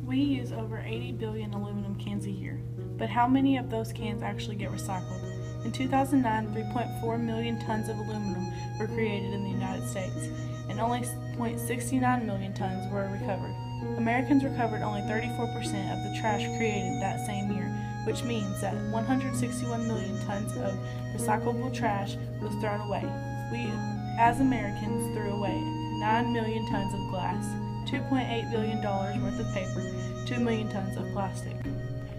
We use over 80 billion aluminum cans a year, but how many of those cans actually get recycled? In 2009, 3.4 million tons of aluminum were created in the United States, and only 0.69 million tons were recovered. Americans recovered only 34% of the trash created that same year, which means that 161 million tons of recyclable trash was thrown away. We, as Americans, threw away 9 million tons of glass, $2.8 billion worth of paper, 2 million tons of plastic.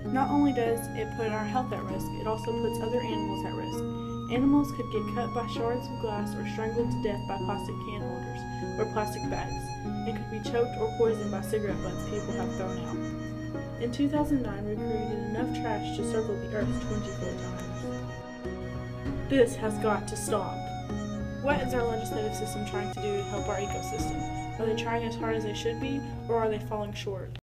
Not only does it put our health at risk, it also puts other animals at risk. Animals could get cut by shards of glass or strangled to death by plastic can holders or plastic bags, and could be choked or poisoned by cigarette butts people have thrown out. In 2009, we created enough trash to circle the earth 24 times. This has got to stop. What is our legislative system trying to do to help our ecosystem? Are they trying as hard as they should be, or are they falling short?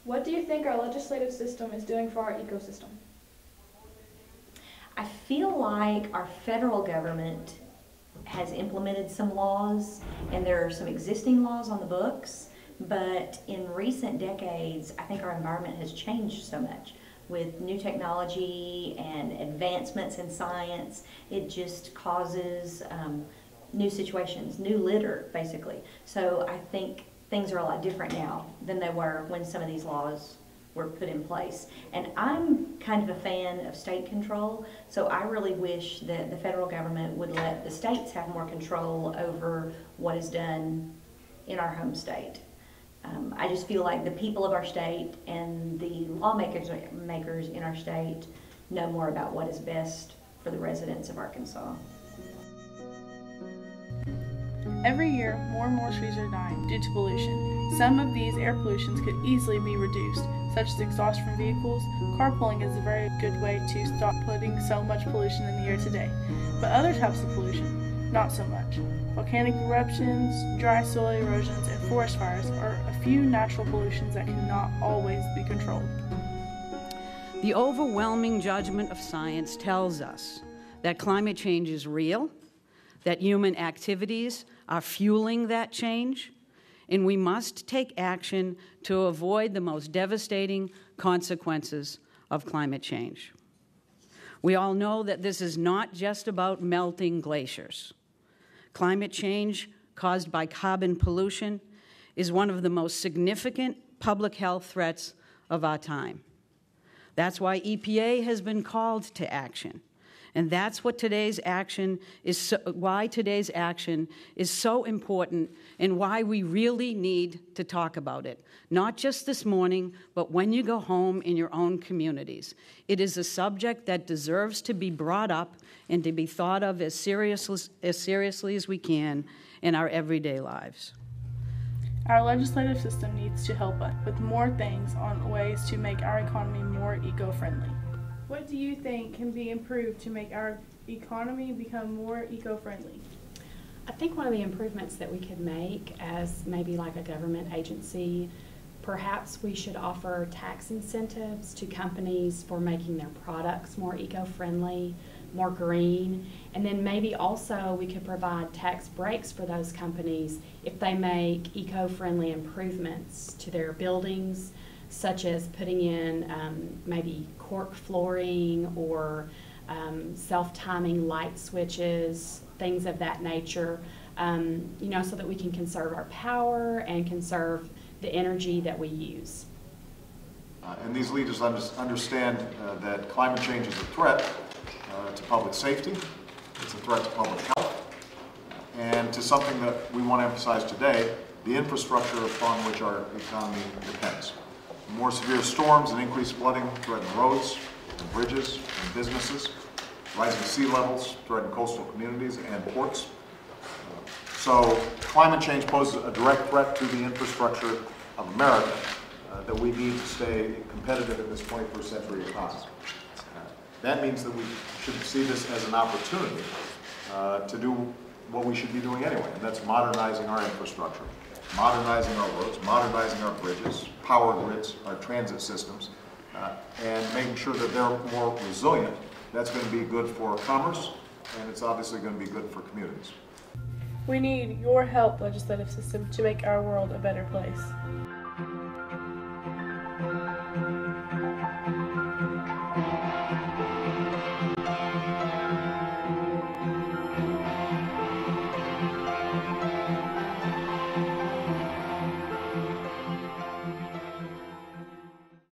What do you think our legislative system is doing for our ecosystem? I feel like our federal government has implemented some laws, and there are some existing laws on the books, but in recent decades, I think our environment has changed so much. With new technology and advancements in science, it just causes new situations, new litter, basically. So I think things are a lot different now than they were when some of these laws were put in place. And I'm kind of a fan of state control, so I really wish that the federal government would let the states have more control over what is done in our home state. I just feel like the people of our state and the lawmakers in our state know more about what is best for the residents of Arkansas. Every year, more and more trees are dying due to pollution. Some of these air pollutions could easily be reduced, such as exhaust from vehicles. Carpooling is a very good way to stop putting so much pollution in the air today. But other types of pollution, not so much. Volcanic eruptions, dry soil erosions, and forest fires are a few natural pollutions that cannot always be controlled. The overwhelming judgment of science tells us that climate change is real, that human activities are fueling that change, and we must take action to avoid the most devastating consequences of climate change. We all know that this is not just about melting glaciers. Climate change caused by carbon pollution is one of the most significant public health threats of our time. That's why EPA has been called to action. And that's what today's action is, why today's action is so important and why we really need to talk about it. Not just this morning, but when you go home in your own communities. It is a subject that deserves to be brought up and to be thought of as seriously as we can in our everyday lives. Our legislative system needs to help us with more things on ways to make our economy more eco-friendly. What do you think can be improved to make our economy become more eco-friendly? I think one of the improvements that we could make as maybe like a government agency, perhaps we should offer tax incentives to companies for making their products more eco-friendly, more green, and then maybe also we could provide tax breaks for those companies if they make eco-friendly improvements to their buildings, such as putting in maybe cork flooring or self-timing light switches, things of that nature, you know, so that we can conserve our power and conserve the energy that we use. And these leaders understand that climate change is a threat to public safety, it's a threat to public health, and to something that we want to emphasize today, the infrastructure upon which our economy depends. More severe storms and increased flooding threaten roads and bridges and businesses. Rising sea levels threaten coastal communities and ports. So climate change poses a direct threat to the infrastructure of America that we need to stay competitive in this 21st century economy. That means that we should see this as an opportunity to do what we should be doing anyway, and that's modernizing our infrastructure, modernizing our roads, modernizing our bridges, power grids, our transit systems, and making sure that they're more resilient That's going to be good for commerce, and it's obviously going to be good for communities. We need your help, legislative system, to make our world a better place.